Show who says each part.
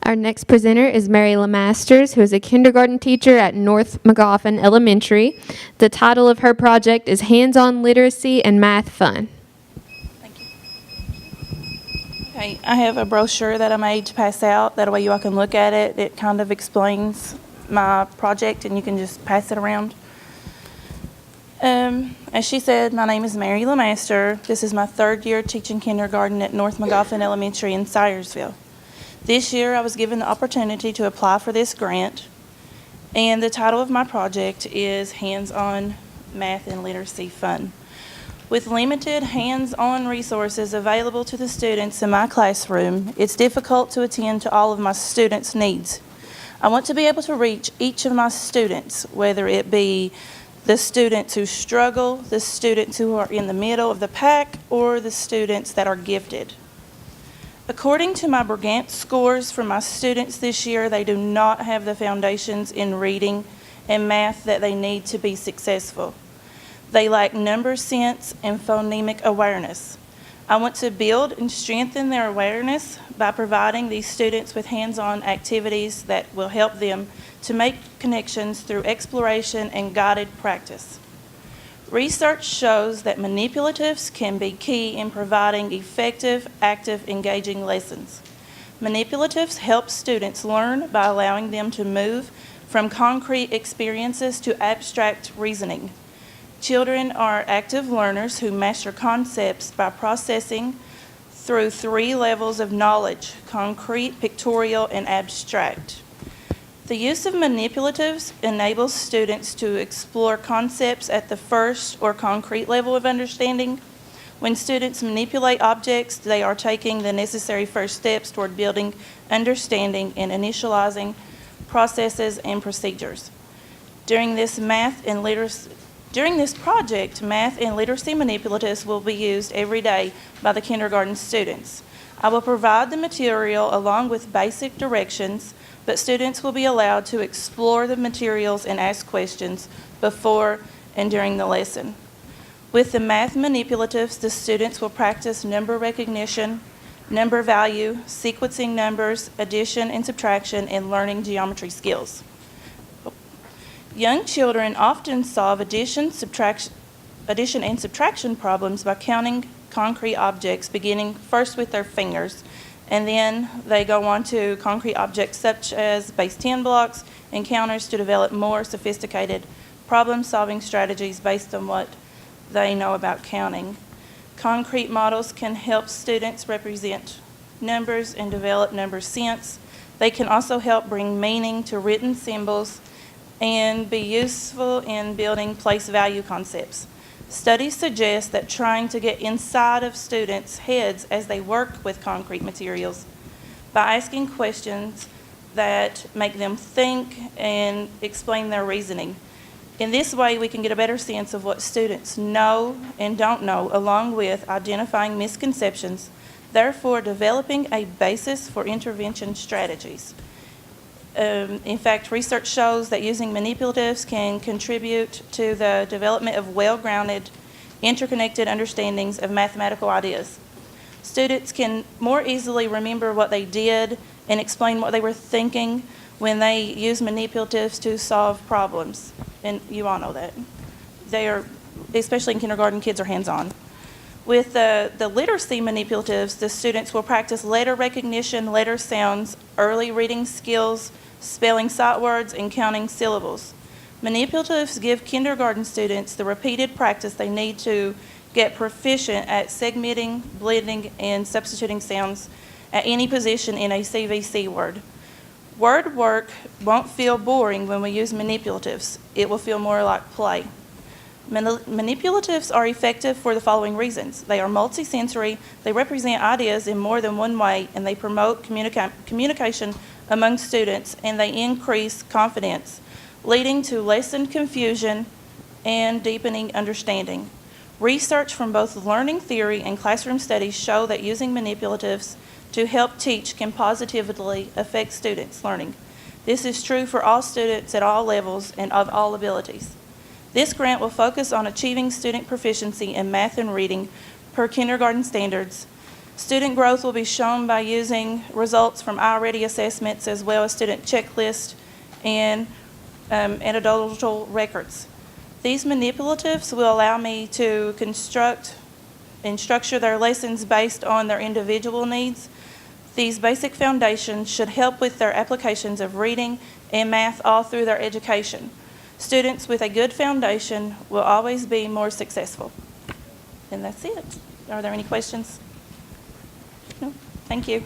Speaker 1: Our next presenter is Mary Lemasters, who is a kindergarten teacher at North Magoffin Elementary. The title of her project is Hands-on Literacy and Math Fun.
Speaker 2: Thank you. Okay, I have a brochure that I made to pass out. That way you all can look at it. It kind of explains my project and you can just pass it around. As she said, my name is Mary Lemaster. This is my third year teaching kindergarten at North Magoffin Elementary in Syersville. This year I was given the opportunity to apply for this grant, and the title of my project is Hands-on Math and Literacy Fun. With limited hands-on resources available to the students in my classroom, it's difficult to attend to all of my students' needs. I want to be able to reach each of my students, whether it be the students who struggle, the students who are in the middle of the pack, or the students that are gifted. According to my Brigant scores for my students this year, they do not have the foundations in reading and math that they need to be successful. They lack number sense and phonemic awareness. I want to build and strengthen their awareness by providing these students with hands-on activities that will help them to make connections through exploration and guided practice. Research shows that manipulatives can be key in providing effective, active, engaging lessons. Manipulatives help students learn by allowing them to move from concrete experiences to abstract reasoning. Children are active learners who master concepts by processing through 3 levels of knowledge: concrete, pictorial, and abstract. The use of manipulatives enables students to explore concepts at the first or concrete level of understanding. When students manipulate objects, they are taking the necessary first steps toward building understanding and initializing processes and procedures. During this project, math and literacy manipulatives will be used every day by the kindergarten students. I will provide the material along with basic directions, but students will be allowed to explore the materials and ask questions before and during the lesson. With the math manipulatives, the students will practice number recognition, number value, sequencing numbers, addition and subtraction, and learning geometry skills. Young children often solve addition and subtraction problems by counting concrete objects, beginning first with their fingers, and then they go on to concrete objects such as base 10 blocks and counters to develop more sophisticated problem-solving strategies based on what they know about counting. Concrete models can help students represent numbers and develop number sense. They can also help bring meaning to written symbols and be useful in building place value concepts. Studies suggest that trying to get inside of students' heads as they work with concrete materials by asking questions that make them think and explain their reasoning. In this way, we can get a better sense of what students know and don't know, along with identifying misconceptions, therefore developing a basis for intervention strategies. In fact, research shows that using manipulatives can contribute to the development of well-grounded, interconnected understandings of mathematical ideas. Students can more easily remember what they did and explain what they were thinking when they use manipulatives to solve problems. And you all know that. They are, especially in kindergarten, kids are hands-on. With the literacy manipulatives, the students will practice letter recognition, letter sounds, early reading skills, spelling sight words, and counting syllables. Manipulatives give kindergarten students the repeated practice they need to get proficient at segmenting, blending, and substituting sounds at any position in a CVC word. Word work won't feel boring when we use manipulatives. It will feel more like play. Manipulatives are effective for the following reasons. They are multisensory, they represent ideas in more than one way, and they promote communication among students, and they increase confidence, leading to lessened confusion and deepening understanding. Research from both learning theory and classroom studies show that using manipulatives to help teach can positively affect students' learning. This is true for all students at all levels and of all abilities. This grant will focus on achieving student proficiency in math and reading per kindergarten standards. Student growth will be shown by using results from already assessments as well as student checklists and anecdotal records. These manipulatives will allow me to construct and structure their lessons based on their individual needs. These basic foundations should help with their applications of reading and math all through their education. Students with a good foundation will always be more successful. And that's it. Are there any questions? No? Thank you.